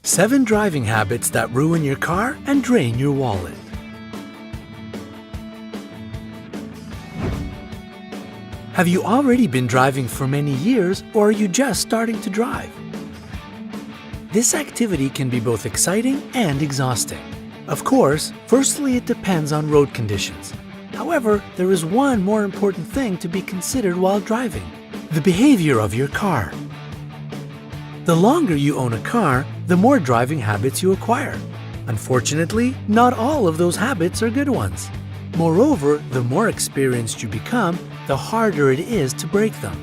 7 driving habits that ruin your car and drain your wallet. Have you already been driving for many years, or are you just starting to drive? This activity can be both exciting and exhausting. Of course, firstly, it depends on road conditions. However, there is one more important thing to be considered while driving: the behavior of your car. The longer you own a car, the more driving habits you acquire. Unfortunately, not all of those habits are good ones. Moreover, the more experienced you become, the harder it is to break them.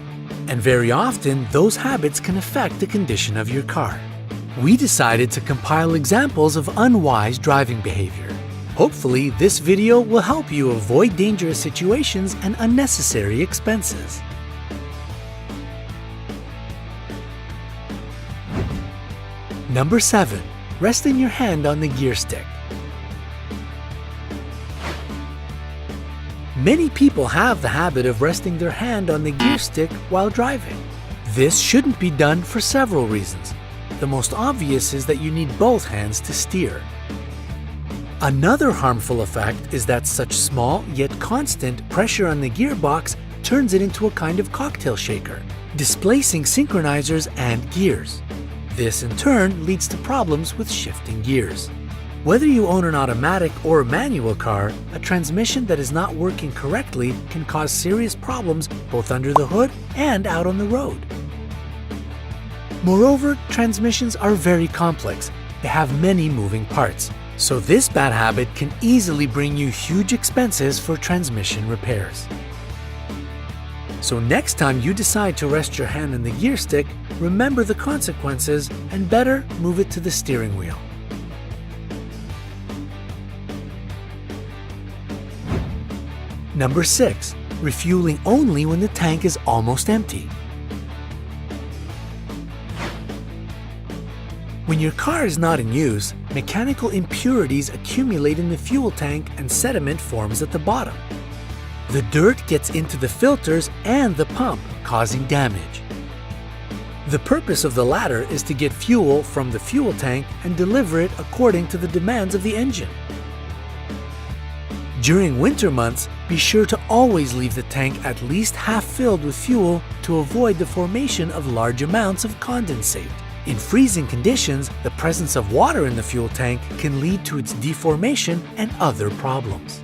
And very often, those habits can affect the condition of your car. We decided to compile examples of unwise driving behavior. Hopefully, this video will help you avoid dangerous situations and unnecessary expenses. Number 7. Resting your hand on the gear stick. Many people have the habit of resting their hand on the gear stick while driving. This shouldn't be done for several reasons. The most obvious is that you need both hands to steer. Another harmful effect is that such small yet constant pressure on the gearbox turns it into a kind of cocktail shaker, displacing synchronizers and gears. This in turn leads to problems with shifting gears. Whether you own an automatic or manual car, a transmission that is not working correctly can cause serious problems both under the hood and out on the road. Moreover, transmissions are very complex. They have many moving parts, so this bad habit can easily bring you huge expenses for transmission repairs. So next time you decide to rest your hand on the gear stick, remember the consequences and better move it to the steering wheel. Number 6. Refueling only when the tank is almost empty. When your car is not in use, mechanical impurities accumulate in the fuel tank and sediment forms at the bottom. The dirt gets into the filters and the pump, causing damage. The purpose of the latter is to get fuel from the fuel tank and deliver it according to the demands of the engine. During winter months, be sure to always leave the tank at least half filled with fuel to avoid the formation of large amounts of condensate. In freezing conditions, the presence of water in the fuel tank can lead to its deformation and other problems.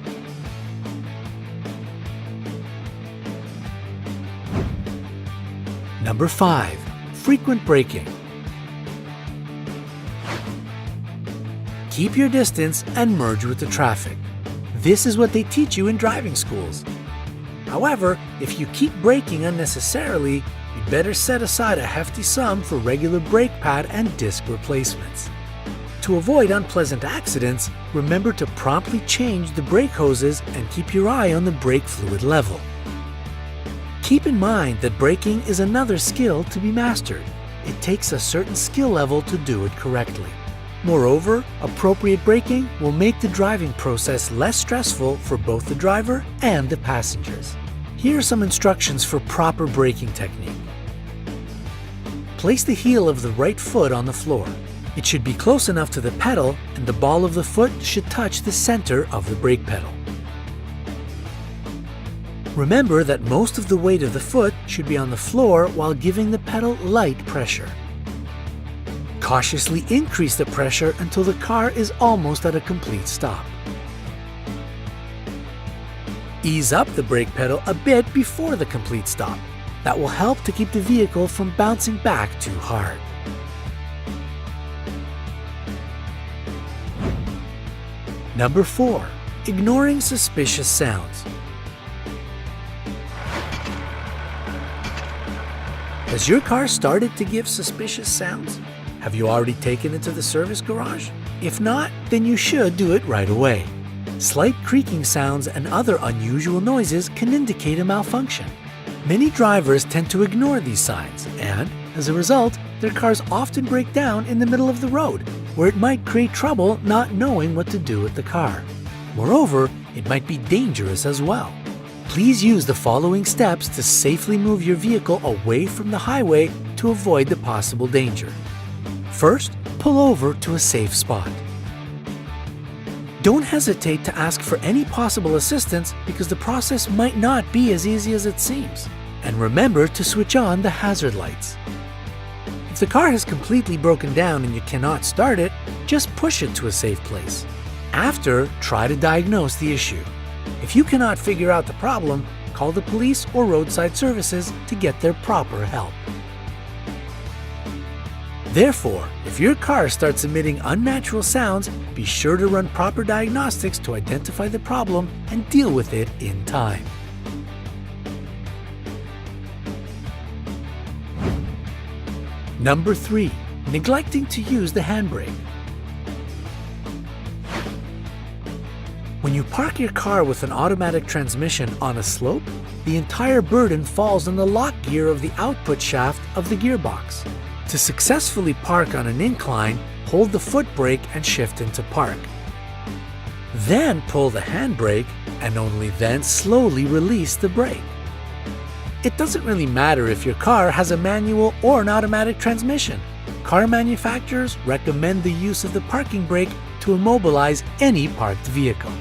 Number 5. Frequent braking. Keep your distance and merge with the traffic. This is what they teach you in driving schools. However, if you keep braking unnecessarily, you'd better set aside a hefty sum for regular brake pad and disc replacements. To avoid unpleasant accidents, remember to promptly change the brake hoses and keep your eye on the brake fluid level. Keep in mind that braking is another skill to be mastered. It takes a certain skill level to do it correctly. Moreover, appropriate braking will make the driving process less stressful for both the driver and the passengers. Here are some instructions for proper braking technique. Place the heel of the right foot on the floor. It should be close enough to the pedal, and the ball of the foot should touch the center of the brake pedal. Remember that most of the weight of the foot should be on the floor while giving the pedal light pressure. Cautiously increase the pressure until the car is almost at a complete stop. Ease up the brake pedal a bit before the complete stop. That will help to keep the vehicle from bouncing back too hard. Number 4. Ignoring suspicious sounds. Has your car started to give suspicious sounds? Have you already taken it to the service garage? If not, then you should do it right away. Slight creaking sounds and other unusual noises can indicate a malfunction. Many drivers tend to ignore these signs and, as a result, their cars often break down in the middle of the road, where it might create trouble not knowing what to do with the car. Moreover, it might be dangerous as well. Please use the following steps to safely move your vehicle away from the highway to avoid the possible danger. First, pull over to a safe spot. Don't hesitate to ask for any possible assistance because the process might not be as easy as it seems. And remember to switch on the hazard lights. If the car has completely broken down and you cannot start it, just push it to a safe place. After, try to diagnose the issue. If you cannot figure out the problem, call the police or roadside services to get their proper help. Therefore, if your car starts emitting unnatural sounds, be sure to run proper diagnostics to identify the problem and deal with it in time. Number 3. Neglecting to use the handbrake. When you park your car with an automatic transmission on a slope, the entire burden falls on the lock gear of the output shaft of the gearbox. To successfully park on an incline, hold the foot brake and shift into park. Then pull the handbrake and only then slowly release the brake. It doesn't really matter if your car has a manual or an automatic transmission. Car manufacturers recommend the use of the parking brake to immobilize any parked vehicle.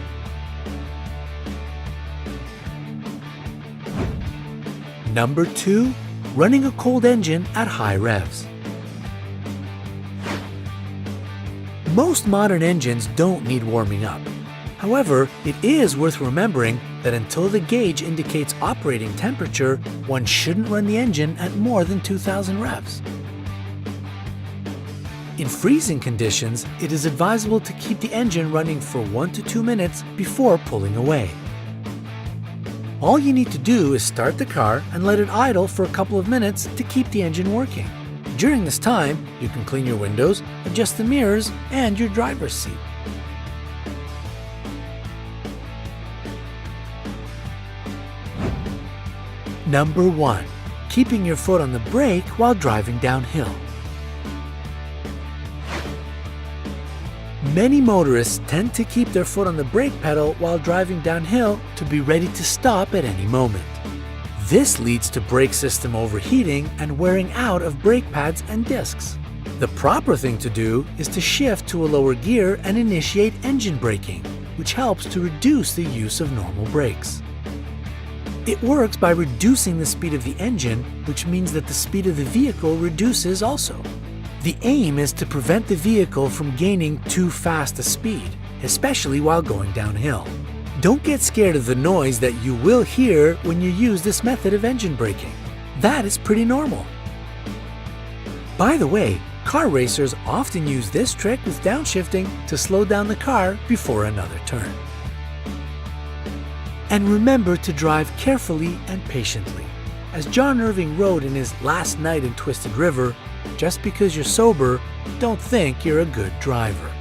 Number 2. Running a cold engine at high revs. Most modern engines don't need warming up. However, it is worth remembering that until the gauge indicates operating temperature, one shouldn't run the engine at more than 2000 revs. In freezing conditions, it is advisable to keep the engine running for 1 to 2 minutes before pulling away. All you need to do is start the car and let it idle for a couple of minutes to keep the engine working. During this time, you can clean your windows, adjust the mirrors, and your driver's seat. Number 1. Keeping your foot on the brake while driving downhill. Many motorists tend to keep their foot on the brake pedal while driving downhill to be ready to stop at any moment. This leads to brake system overheating and wearing out of brake pads and discs. The proper thing to do is to shift to a lower gear and initiate engine braking, which helps to reduce the use of normal brakes. It works by reducing the speed of the engine, which means that the speed of the vehicle reduces also. The aim is to prevent the vehicle from gaining too fast a speed, especially while going downhill. Don't get scared of the noise that you will hear when you use this method of engine braking. That is pretty normal. By the way, car racers often use this trick with downshifting to slow down the car before another turn. And remember to drive carefully and patiently. As John Irving wrote in his Last Night in Twisted River, just because you're sober, don't think you're a good driver.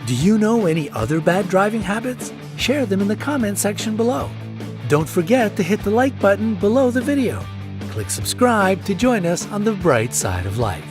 Do you know any other bad driving habits? Share them in the comment section below. Don't forget to hit the like button below the video. Click subscribe to join us on the bright side of life.